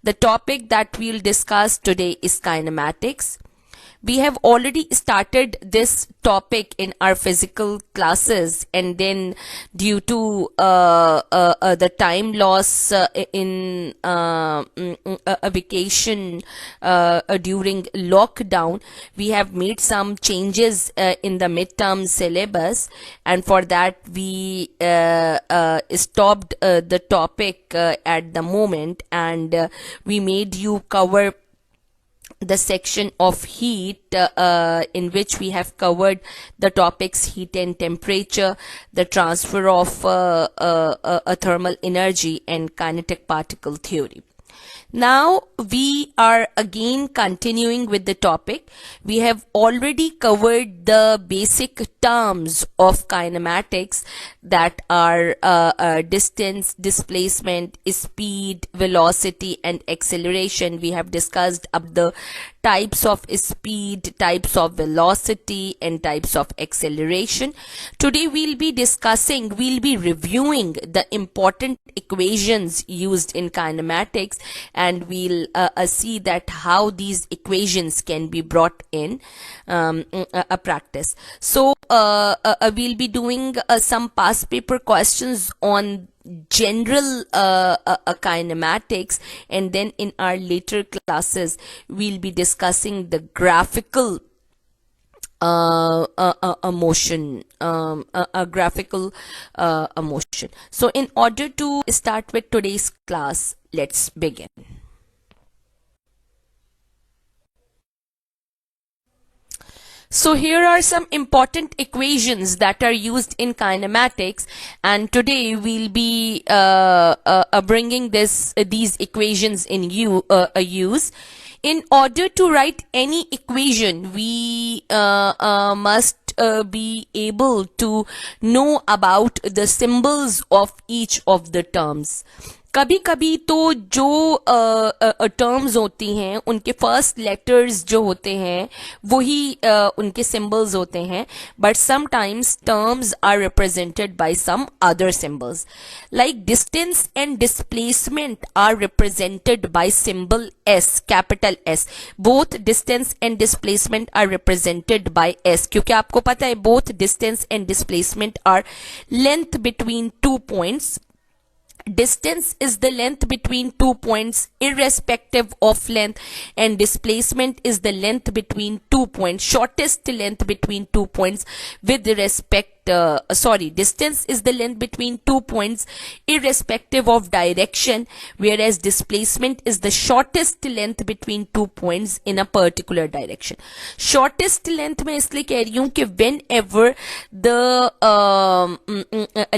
The topic that we'll discuss today is kinematics. We have already started this topic in our physical classes, and then due to the time loss in a vacation during lockdown, we have made some changes in the midterm syllabus, and for that we stopped the topic at the moment, and we made you cover the section of heat in which we have covered the topics heat and temperature, the transfer of a thermal energy, and kinetic particle theory. Now we are again continuing with the topic. We have already covered the basic terms of kinematics, that are distance, displacement, speed, velocity, and acceleration. We have discussed up the types of speed, types of velocity, and types of acceleration. Today we'll be reviewing the important equations used in kinematics, and we'll see that how these equations can be brought in a practice. So we'll be doing some past paper questions on general kinematics, and then in our later classes we'll be discussing the graphical motion, a graphical motion. So in order to start with today's class, let's begin. So here are some important equations that are used in kinematics, and today we'll be bringing these equations in use. In order to write any equation, we must be able to know about the symbols of each of the terms. कभी कभी तो जो terms होती हैं उनके first letters जो होते हैं वही उनके सिंबल्स होते हैं, but sometimes terms are represented by some other symbols. Like distance and displacement are represented by symbol S, capital S. Both distance and displacement are represented by S, क्योंकि आपको पता है both distance and displacement are length between 2 points. Distance is the length between 2 points irrespective of length, and displacement is the length between 2 points, shortest length between 2 points with respect distance is the length between 2 points irrespective of direction, whereas displacement is the shortest length between 2 points in a particular direction. Shortest length मैं इसलिए कह रही हूँ कि whenever the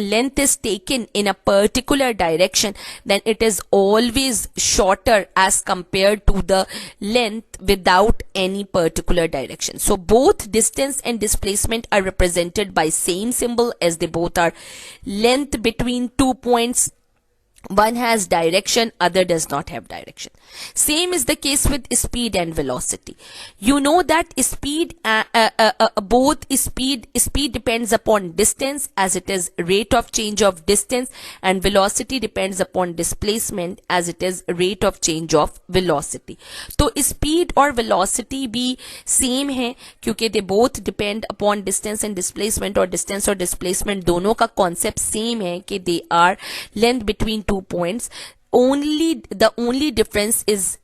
length is taken in a particular direction, then it is always shorter as compared to the length without any particular direction. So both distance and displacement are represented by same symbol, as they both are length between 2 points. One has direction, other does not have direction. Same is the case with speed and velocity. You know that speed, both speed depends upon distance, as it is rate of change of distance, and velocity depends upon displacement, as it is rate of change of velocity. तो speed और velocity भी same है, क्योंकि they both depend upon distance and displacement, और distance और displacement दोनों का concept same है कि they are length between 2 points. The only difference is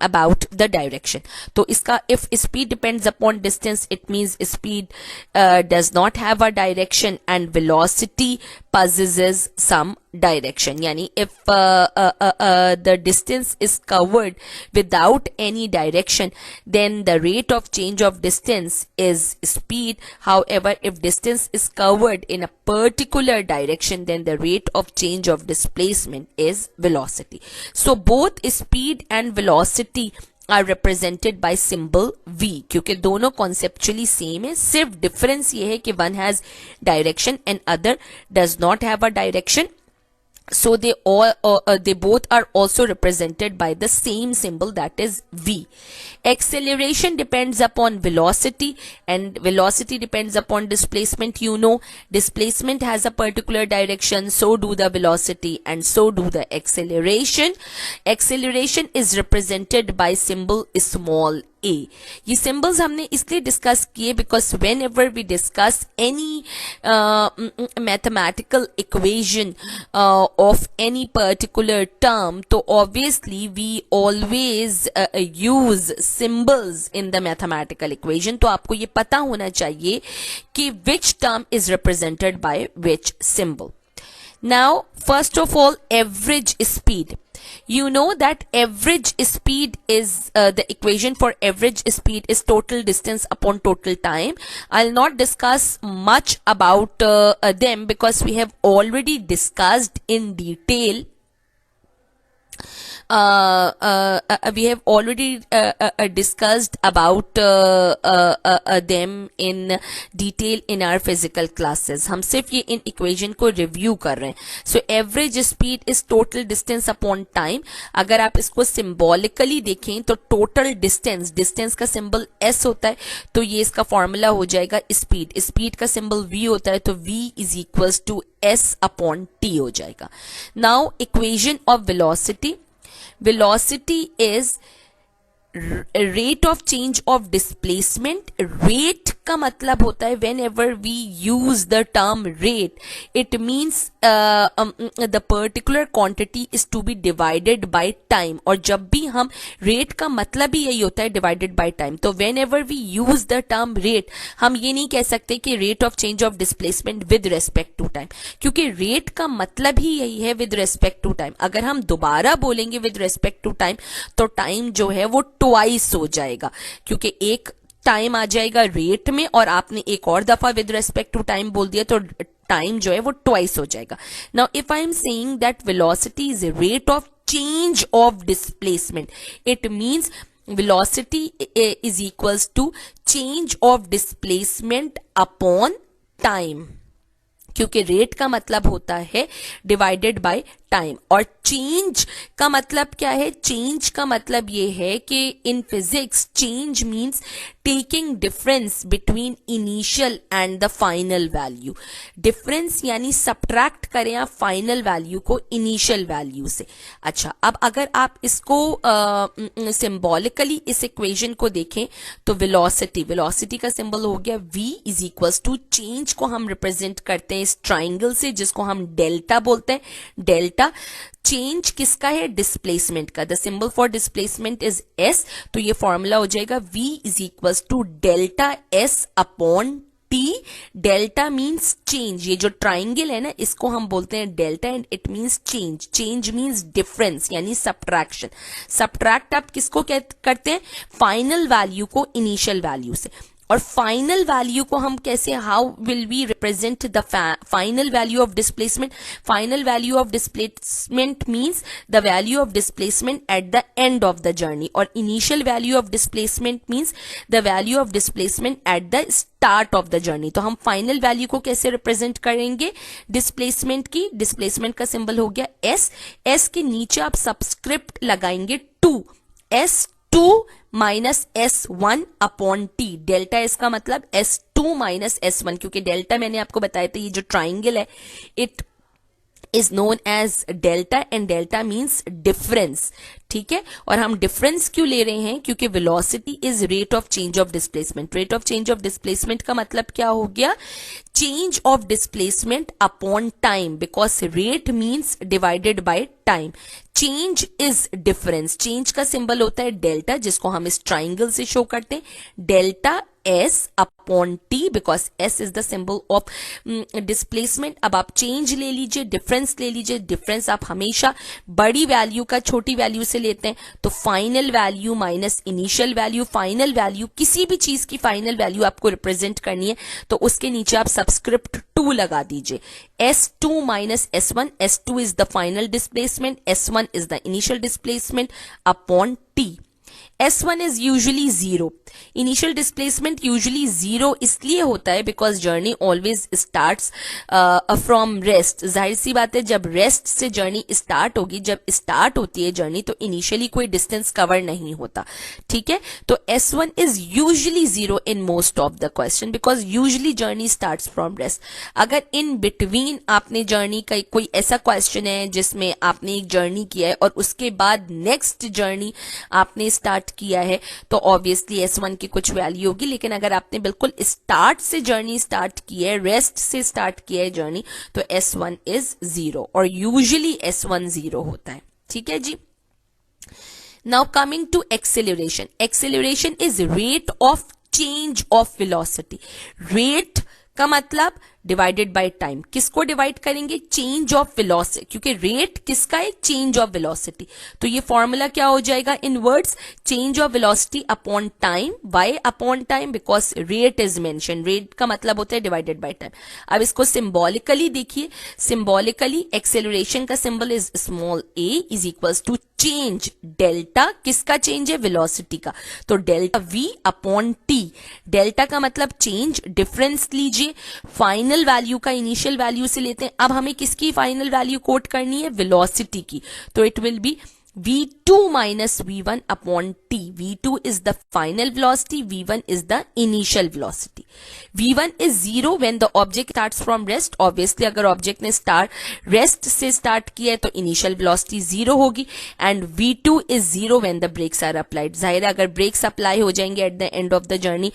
about the direction. तो इसका if speed depends upon distance, it means speed does not have a direction, and velocity possesses some direction. Yani if the distance is covered without any direction, then the rate of change of distance is speed. However, if distance is covered in a particular direction, then the rate of change of displacement is velocity. So both speed and velocity are represented by symbol V, क्योंकि दोनों conceptually same है, सिर्फ difference ये है कि one has direction and other does not have a direction. So they both are also represented by the same symbol, that is v. Acceleration depends upon velocity, and velocity depends upon displacement. You know, displacement has a particular direction, so do the velocity, and so do the acceleration. Acceleration is represented by symbol small a. ये symbols हमने इसलिए discuss किए because whenever we discuss any mathematical equation of any particular term, तो obviously we always use symbols in the mathematical equation. तो आपको ये पता होना चाहिए कि which term is represented by which symbol. Now, first of all, average speed. You know that average speed is the equation for average speed is total distance upon total time. I'll not discuss much about them because we have already discussed in detail. We have already discussed about them in detail in our physical classes. हम सिर्फ ये in equation को review कर रहे हैं. So average speed is total distance upon time. अगर आप इसको सिंबॉलिकली देखें तो टोटल डिस्टेंस, डिस्टेंस का सिंबल एस होता है, तो ये इसका फॉर्मूला हो जाएगा स्पीड. स्पीड का सिंबल वी होता है, तो V is equals to S upon T हो जाएगा. Now equation of velocity. Velocity is rate of change of displacement. Rate का मतलब होता है whenever we use the term rate, it means the particular quantity is to be divided by time. और जब भी हम rate का मतलब ही यही होता है divided by time. तो whenever we use the term rate, हम ये नहीं कह सकते कि rate of change of displacement with respect to time, क्योंकि rate का मतलब ही यही है with respect to time. अगर हम दोबारा बोलेंगे with respect to time, तो time जो है वो ट्वाइस हो जाएगा, क्योंकि एक टाइम आ जाएगा रेट में और आपने एक और दफा विद रेस्पेक्ट टू टाइम बोल दिया, तो टाइम जो है वो ट्वाइस हो जाएगा. Now if I am saying that velocity is rate of change of displacement, it means velocity is equals to change of displacement upon time, क्योंकि रेट का मतलब होता है डिवाइडेड बाय टाइम. और चेंज का मतलब क्या है? चेंज का मतलब ये है कि in physics change means taking difference between initial and the final value. Difference यानी सब्ट्रैक्ट करें आप फाइनल वैल्यू को इनिशियल वैल्यू से. अच्छा, अब अगर आप इसको सिंबॉलिकली इस इक्वेशन को देखें तो वेलोसिटी, वेलोसिटी का सिंबल हो गया v is equals to change को हम रिप्रेजेंट करते हैं इस ट्राइंगल से जिसको हम डेल्टा बोलते हैं. डेल्टा चेंज किसका है? डिस्प्लेसमेंट का. The symbol for displacement is S, तो ये फॉर्मूला हो जाएगा v is equals to delta S upon T. Delta means change. ये जो ट्राइंगल है ना, इसको हम बोलते हैं delta and it means change. Change means difference यानी सब्ट्रैक्शन. सब्ट्रैक्ट आप किसको करते हैं? फाइनल वैल्यू को इनिशियल वैल्यू से. और फाइनल वैल्यू को हम कैसे, how will we represent the final value of displacement? Final value of displacement means the value of displacement at the end of the journey, और initial value of displacement means the value of displacement at the start of the journey. तो हम final value को कैसे represent करेंगे displacement की? Displacement का symbol हो गया एस. एस के नीचे आप सबस्क्रिप्ट लगाएंगे 2, S2 minus S1 upon T. Delta S का मतलब S2 माइनस S1, क्योंकि डेल्टा मैंने आपको बताया था ये जो ट्राइंगल है it is known as delta and delta means difference. ठीक है, और हम डिफरेंस क्यों ले रहे हैं? क्योंकि velocity is rate of change of displacement. Rate of change of displacement का मतलब क्या हो गया? Change of displacement upon time, because rate means divided by time. Change is difference. Change का सिंबल होता है डेल्टा, जिसको हम इस ट्राइंगल से शो करते हैं. Delta S upon T, because S is the symbol of displacement. अब आप चेंज ले लीजिए, डिफरेंस ले लीजिए. डिफरेंस आप हमेशा बड़ी वैल्यू का छोटी वैल्यू से लेते हैं, तो final value minus initial value. Final value, किसी भी चीज की फाइनल वैल्यू आपको रिप्रेजेंट करनी है तो उसके नीचे आप सबस्क्रिप्ट 2 लगा दीजिए. S2 minus S1. S2 is the final displacement, S1 is the initial displacement upon T. S1 is usually 0. Initial displacement usually 0 इसलिए होता है because journey always starts from rest. जाहिर सी बात है, जब रेस्ट से जर्नी स्टार्ट होगी, जब स्टार्ट होती है जर्नी, तो इनिशियली कोई डिस्टेंस कवर नहीं होता. ठीक है, तो S1 is usually 0 in most of the question because usually journey starts from rest. अगर इन बिटवीन आपने जर्नी का कोई ऐसा क्वेश्चन है जिसमें आपने एक जर्नी किया है और उसके बाद नेक्स्ट जर्नी आपने स्टार्ट किया है, तो ऑब्वियसली S1 की कुछ वैल्यू होगी. लेकिन अगर आपने बिल्कुल स्टार्ट से जर्नी स्टार्ट की है, रेस्ट से स्टार्ट किया है जर्नी, तो S1 इज 0 और यूजुअली S1 0 होता है. ठीक है जी. Now coming to acceleration. Acceleration is rate of change of velocity. Rate का मतलब डिवाइडेड बाय टाइम. किसको डिवाइड करेंगे? चेंज ऑफ वेलोसिटी, क्योंकि रेट किसका है? Change of velocity. तो ये फॉर्मूला क्या हो जाएगा in words? Change of velocity upon time. Why upon time? Because rate is mention. Rate का मतलब होता है डिवाइडेड बाय टाइम. अब इसको सिंबॉलिकली देखिए. सिंबॉलिकली एक्सेलरेशन का symbol is small a is equals to change. Delta किसका चेंज है? वेलोसिटी का. तो delta v upon t. Delta का मतलब चेंज. डिफरेंस लीजिए. फाइनल वैल्यू का इनिशियल वैल्यू से लेते हैं. अब हमें किसकी फाइनल वैल्यू कोट करनी है? वेलोसिटी की. तो it will be v2 minus v1 upon t. v2 is the final velocity, v1 is the initial velocity. v1 is 0 when the object starts from rest. Obviously अगर object ने rest से start किया है तो initial velocity 0 होगी. And v2 is 0 when the brakes are applied. जाहिर है अगर brakes apply हो जाएंगे at the end of the journey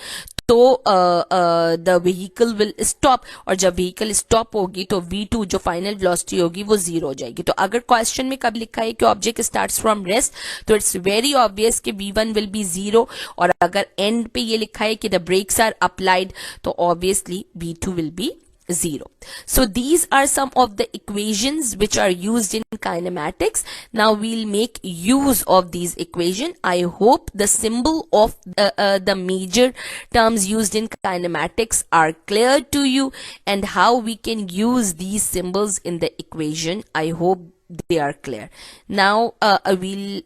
तो द व्हीकल विल स्टॉप, और जब व्हीकल स्टॉप होगी तो v2 जो फाइनल वेलोसिटी होगी वो 0 हो जाएगी. तो अगर क्वेश्चन में कब लिखा है कि ऑब्जेक्ट स्टार्ट्स फ्रॉम रेस्ट, तो इट्स वेरी ऑब्वियस कि v1 विल बी 0. और अगर एंड पे ये लिखा है कि द ब्रेक्स आर अप्लाइड, तो obviously v2 will be 0. So these are some of the equations which are used in kinematics. Now we'll make use of these equations. I hope the symbol of the major terms used in kinematics are clear to you, and how we can use these symbols in the equation. I hope they are clear. Now we'll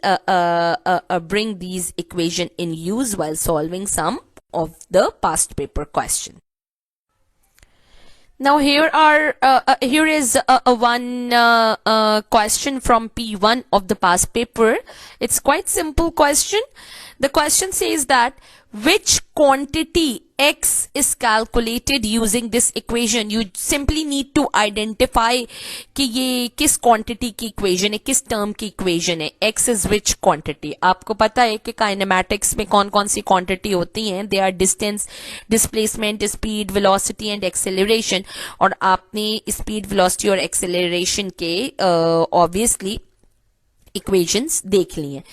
bring these equation in use while solving some of the past paper question. Now here is one question from P1 of the past paper. It's quite simple question. The question says that which quantity x is calculated using this equation. You simply need to identify कि ये किस quantity की equation है, किस term की equation है. x is which quantity. आपको पता है कि kinematics में कौन कौन सी quantity होती हैं. They are distance, displacement, speed, velocity and acceleration. और आपने speed, velocity और acceleration के obviously equations देख ली हैं.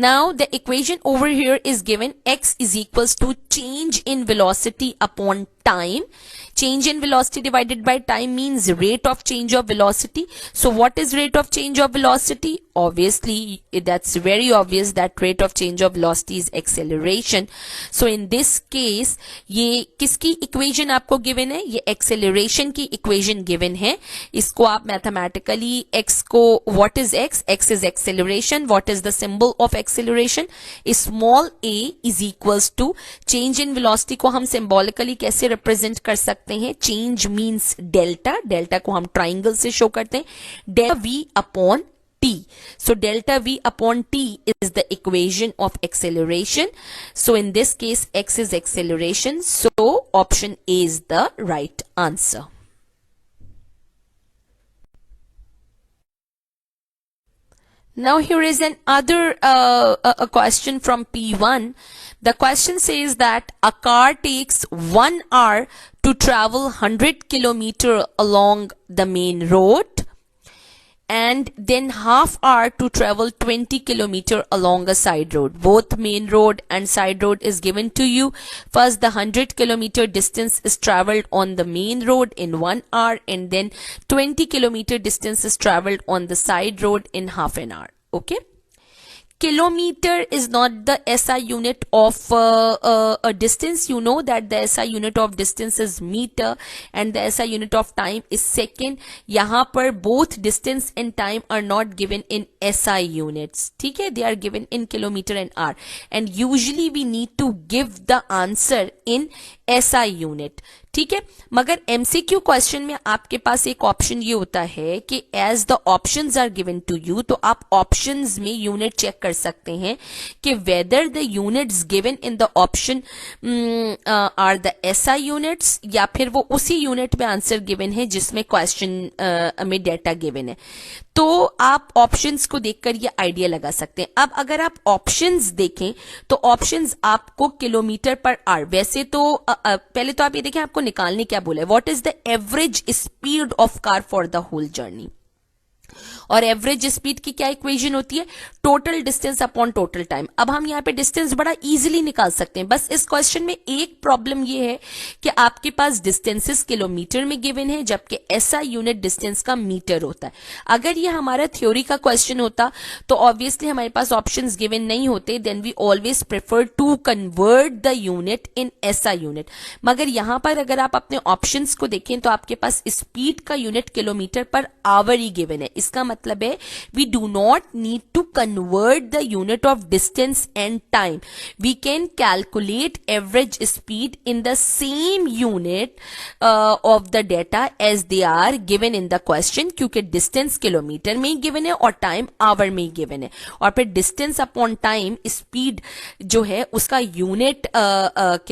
Now the equation over here is given. X is equals to change in velocity upon time. Change in velocity divided by time means rate of change of velocity. So what is rate of change of velocity? Obviously that's very obvious that rate of change of velocity is acceleration. So in this case ये किसकी equation आपको given है? ये acceleration की equation given है. इसको आप mathematically x को, what is x? X is acceleration. What is the symbol of acceleration? Small a is equals to change in velocity को हम symbolically कैसे represent कर सकते हैं? Change means delta. Delta को हम triangle से show करते हैं. Delta v upon t. So delta v upon t is the equation of acceleration. So in this case x is acceleration. So option A is the right answer. Now here is another a question from P1. The question says that a car takes 1 hour to travel 100 kilometer along the main road and then half hour to travel 20 kilometer along a side road. Both main road and side road is given to you. First the 100 kilometer distance is traveled on the main road in 1 hour and then 20 kilometer distance is traveled on the side road in half an hour. Okay. kilometer is not the SI unit of a distance. You know that the SI unit of distance is meter and the SI unit of time is second. यहाँ पर both distance and time are not given in SI units. ठीक है, they are given in kilometer and hour, and usually we need to give the answer in SI unit. ठीक है, मगर MCQ question में आपके पास एक ऑप्शन ये होता है कि as the options are given to you, तो आप ऑप्शंस में यूनिट चेक कर सकते हैं कि whether the units given in the option are the SI units या फिर वो उसी यूनिट में आंसर गिवन है जिसमें क्वेश्चन में डेटा गिवन है. तो आप ऑप्शंस को देखकर ये आइडिया लगा सकते हैं. अब अगर आप ऑप्शंस देखें तो ऑप्शंस आपको किलोमीटर पर आवर, वैसे तो पहले तो आप ये देखें आपको निकालने क्या बोला है, what is the average speed of car for the whole journey. और एवरेज स्पीड की क्या इक्वेशन होती है, total distance upon total time. अब हम यहाँ पे डिस्टेंस बड़ा इजीली निकाल सकते हैं. बस इस क्वेश्चन में एक प्रॉब्लम ये है कि आपके पास डिस्टेंसेस किलोमीटर में गिवन है जबकि SI यूनिट डिस्टेंस का मीटर होता है. अगर ये हमारा थ्योरी का क्वेश्चन होता तो ऑब्वियसली हमारे पास ऑप्शंस गिवन नहीं होते, then we always prefer to convert the unit in SI unit. मगर यहां पर अगर आप अपने ऑप्शंस को देखें तो आपके पास स्पीड का unit kilometre per our he given है. इसका मतलब है we do not need to convert the unit of distance and time. We can calculate average speed in the same unit of the data as they are given in the question, क्योंकि distance kilometre में ही given है और time hour में ही given है. और फिर distance upon time, speed जो है उसका unit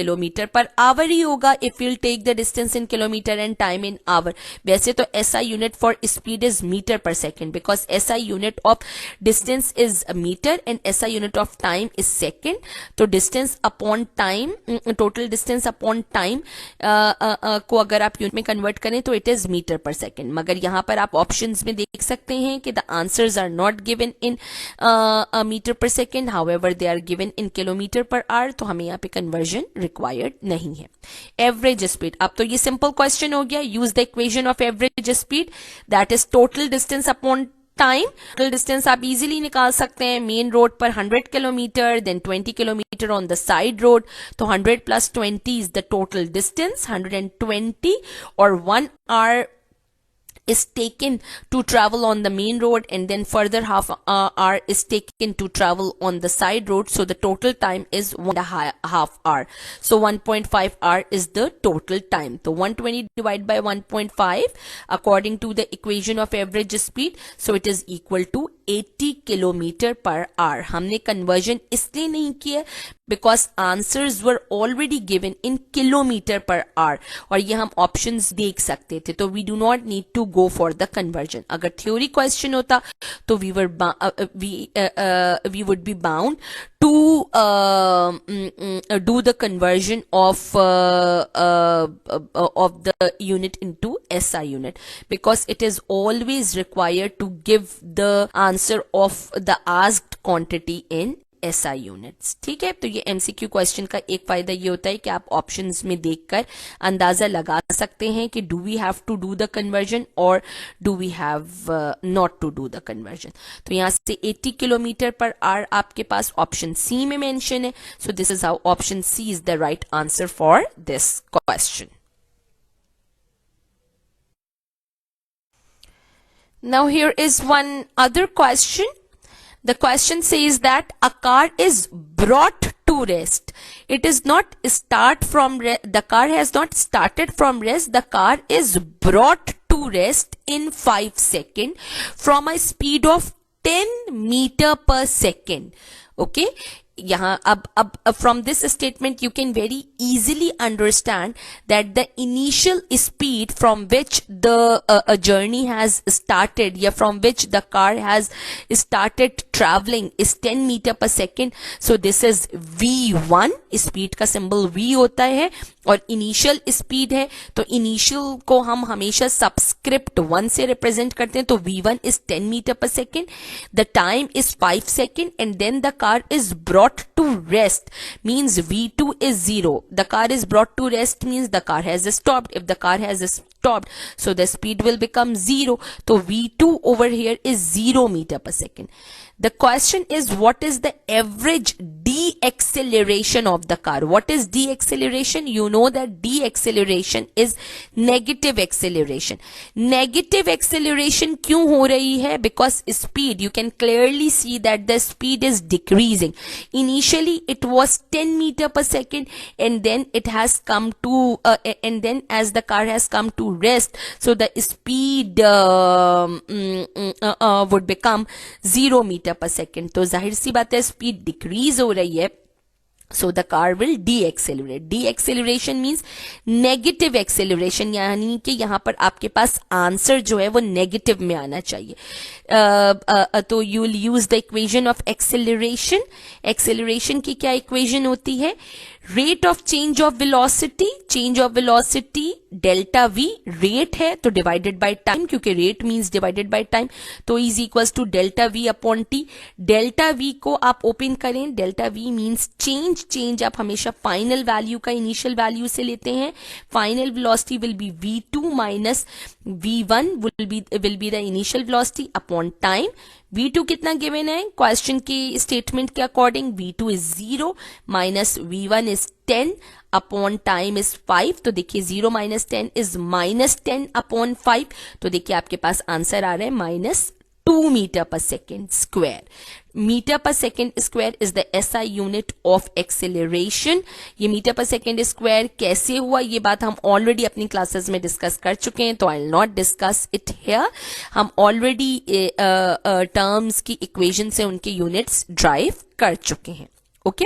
किलोमीटर पर hour ही होगा if you'll take the distance in kilometer and time in hour. वैसे तो SI unit for speed is meter per second, because SI unit of distance is a meter and SI unit of time is second. तो distance upon time, total distance upon time को अगर आप unit में convert करें तो it is meter per second. मगर यहाँ पर आप ऑप्शंस में देख सकते हैं कि the answers are not given in meter per second, however they are given in kilometer per hour. तो हमें यहाँ पे कन्वर्जन रिक्वायर्ड नहीं है. एवरेज स्पीड, अब तो ये सिंपल क्वेश्चन हो गया. Use the equation of average speed, that is total distance upon time. Total distance आप इजीली निकाल सकते हैं. मेन रोड पर 100 kilometre, then 20 kilometre on the side road, तो 100 plus 20 is the total distance 120, और 1 hour is taken to travel on the main road, and then further half hour is taken to travel on the side road. So the total time is 1.5 hour. So 1.5 hour is the total time. So 120 divided by 1.5 according to the equation of average speed. So it is equal to 80 kilometre per hour. हमने conversion इसलिए नहीं किया because answers were already given in kilometre per hour, और ये हम options देख सकते थे. तो we do not need to go for the conversion. अगर थ्योरी क्वेश्चन होता तो we would be bound to do the conversion of the unit into SI unit, because it is always required to give the answer of the asked quantity in SI units. ठीक है, तो ये MCQ question का एक फायदा ये होता है कि आप ऑप्शंस में देखकर अंदाजा लगा सकते हैं कि do we have to do the conversion और do we have not to do the conversion. तो यहां से 80 किलोमीटर पर आवर आपके पास ऑप्शन सी में मेंशन है. So this is how option C is the right answer for this question. Now here is one other question. The question says that a car is brought to rest. It is not start from the car has not started from rest. The car is brought to rest in 5 seconds from a speed of 10 meter per second. Okay. यहाँ अब from this statement you can very easily understand that the initial speed from which the a journey has started, या from which the car has started traveling is 10 meter per second. So this is V1. Speed का symbol V होता है और initial speed है, तो initial को हम हमेशा सबस्क्रिप्ट 1 से रिप्रेजेंट करते हैं. तो V1 is 10 meter per second. The time is 5 seconds, and then the car is brought to rest means V2 is 0. The car is brought to rest means the car has stopped. If the car has stopped, stopped, so the speed will become 0. So v2 over here is 0 meter per second. The question is, what is the average deceleration of the car? What is deceleration? You know that deceleration is negative acceleration. Negative acceleration क्यों हो रही है? Because speed, you can clearly see that the speed is decreasing. Initially it was 10 meter per second, and then it has come to and then as the car has come to rest, so the speed would become 0 meter per second. तो जाहिर सी बात है speed decrease हो रही है, so the car will deaccelerate. Deceleration means negative acceleration, यानी कि यहाँ पर आपके पास आंसर जो है वो नेगेटिव में आना चाहिए. तो you will use the equation of acceleration. Acceleration की क्या इक्वेशन होती है? Rate of change of velocity delta v rate है तो डिवाइडेड बाय टाइम, क्योंकि rate means divided by time, तो is equals to delta v upon T. Delta v को आप ओपन करें, डेल्टा वी मींस चेंज आप हमेशा फाइनल वैल्यू का इनिशियल वैल्यू से लेते हैं. Final velocity will be v2 minus v1 will be the initial velocity upon time. v2 कितना गिवन है क्वेश्चन के स्टेटमेंट के according? v2 is 0 minus v1 is 10 upon time is 5. तो देखिए 0 माइनस 10 इज माइनस 10 अपॉन 5. तो देखिए आपके पास answer आ रहा है माइनस 2 मीटर पर सेकेंड स्क्वायर. मीटर पर second square is the SI unit of acceleration. ये मीटर पर सेकेंड स्क्वायर कैसे हुआ ये बात हम ऑलरेडी अपनी क्लासेस में डिस्कस कर चुके हैं, तो I will not discuss it here. हम ऑलरेडी टर्म्स की इक्वेशन से उनके यूनिट्स ड्राइव कर चुके हैं. ओके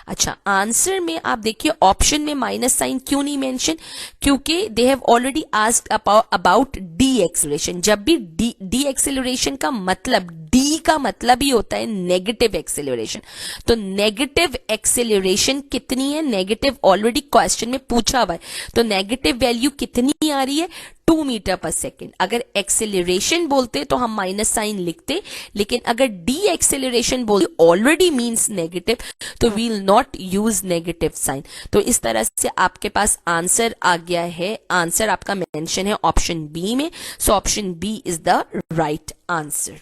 अच्छा, आंसर में आप देखिए ऑप्शन में माइनस साइन क्यों नहीं मेंशन? क्योंकि they have already asked about D acceleration. जब भी डी एक्सेलरेशन का मतलब, डी का मतलब ही होता है नेगेटिव एक्सेलरेशन. तो नेगेटिव एक्सेलरेशन कितनी है? नेगेटिव ऑलरेडी क्वेश्चन में पूछा हुआ है, तो नेगेटिव वैल्यू कितनी आ रही है? 2 मीटर पर सेकेंड. अगर एक्सेलरेशन बोलते तो हम माइनस साइन लिखते, लेकिन अगर डी एक्सेलरेशन बोलते ऑलरेडी मीन्स नेगेटिव, तो we will not use negative sign. तो इस तरह से आपके पास आंसर आ गया है. आंसर आपका मेंशन है ऑप्शन बी में, so option B is the right answer.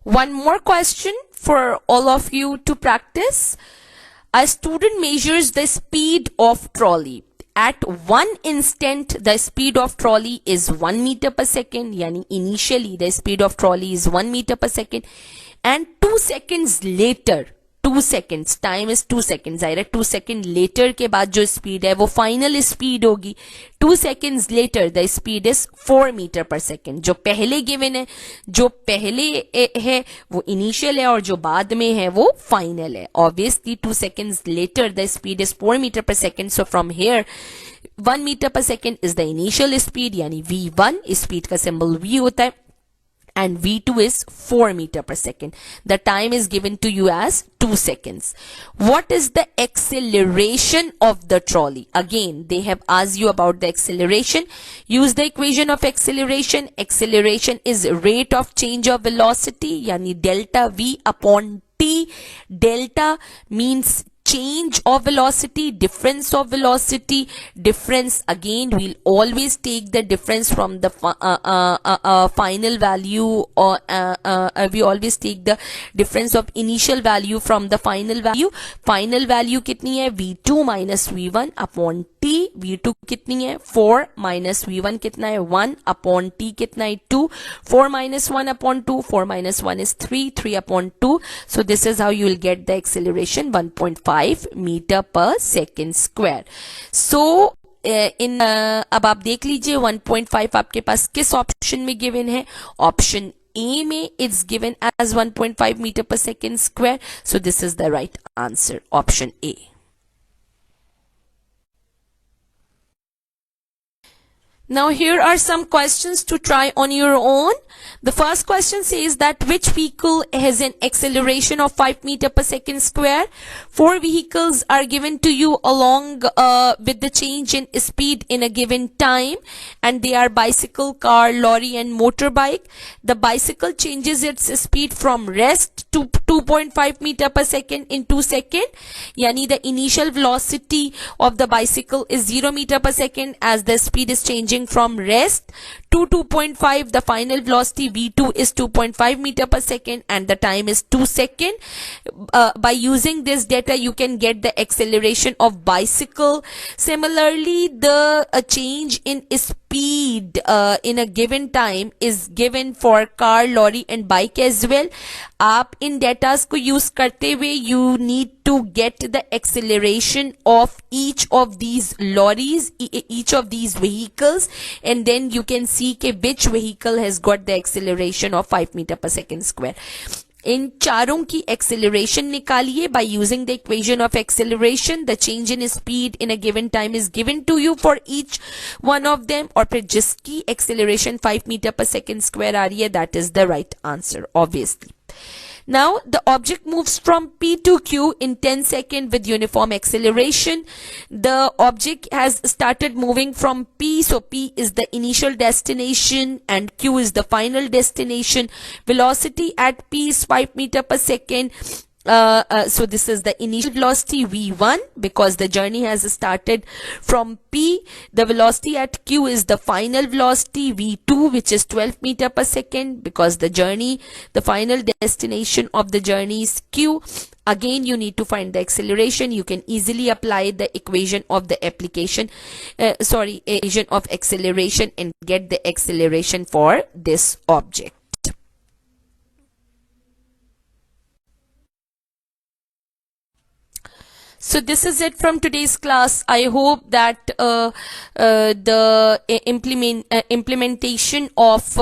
One more question for all of you to practice. A student measures the speed of trolley. At one instant, the speed of trolley is 1 meter per second. Yani initially, the speed of trolley is 1 meter per second. And 2 seconds later, 2 seconds, time is 2 seconds. जाहिर है 2 second letter के बाद जो speed है वो final speed होगी. 2 seconds later the speed is 4 meter per second. जो पहले गिवन है, जो पहले है वो इनिशियल है और जो बाद में है वो फाइनल है. Obviously 2 seconds later the speed is 4 meter per second. So from here 1 meter per second is the initial speed, यानी v1. स्पीड का सिंबल v होता है, and v2 is 4 meter per second. The time is given to you as 2 seconds. What is the acceleration of the trolley? Again, they have asked you about the acceleration. Use the equation of acceleration. Acceleration is rate of change of velocity, yani delta v upon t. Delta means change of velocity, difference of velocity. Difference, again, we'll always take the difference from the final value, or we always take the difference of initial value from the final value. Final value कितनी है? v2 minus v1 upon t. v2 कितनी है? 4 minus v1 कितना है? 1 upon t कितना है? 2. 4 minus 1 upon 2. 4 minus 1 is 3. 3 upon 2. So this is how you will get the acceleration, 1.5 meter per second square. So अब आप देख लीजिए 1.5 आपके पास किस ऑप्शन में गिवन है? ऑप्शन ए में it's given as 1.5 meter per second square. So this is the right answer, option A. Now here are some questions to try on your own. The first question says that which vehicle has an acceleration of 5 meter per second square? Four vehicles are given to you along with the change in speed in a given time, and they are bicycle, car, lorry and motorbike. The bicycle changes its speed from rest to 2.5 meter per second in 2 seconds. Yani the initial velocity of the bicycle is 0 meter per second as the speed is changing from rest to 2.5. The final velocity v2 is 2.5 meter per second and the time is 2 seconds. By using this data you can get the acceleration of bicycle. Similarly, the change in speed in a given time is given for car, lorry and bike as well. आप इन datas को use करते हुए you need to get the acceleration of each of these lorries, each of these vehicles, and then you can see कि which vehicle has got the acceleration of 5 meter per second square. इन चारों की acceleration निकालिए by using the equation of acceleration. The change in speed in a given time is given to you for each one of them, और फिर जिसकी acceleration 5 meter per second square आ रही है, that is the right answer obviously. Now the object moves from P to Q in 10 seconds with uniform acceleration. The object has started moving from P, so P is the initial destination and Q is the final destination. Velocity at P is 5 meter per second. So this is the initial velocity v1 because the journey has started from P. The velocity at Q is the final velocity v2, which is 12 meter per second because the final destination of the journey is Q. Again, you need to find the acceleration. You can easily apply the equation of the equation of acceleration and get the acceleration for this object. So this is it from today's class. I hope that the implementation of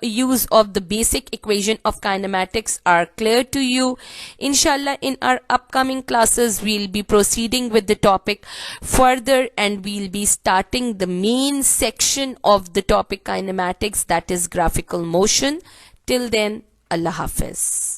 use of the basic equation of kinematics are clear to you. Inshallah, in our upcoming classes, we'll be proceeding with the topic further and we'll be starting the main section of the topic kinematics, that is graphical motion. Till then, Allah Hafiz.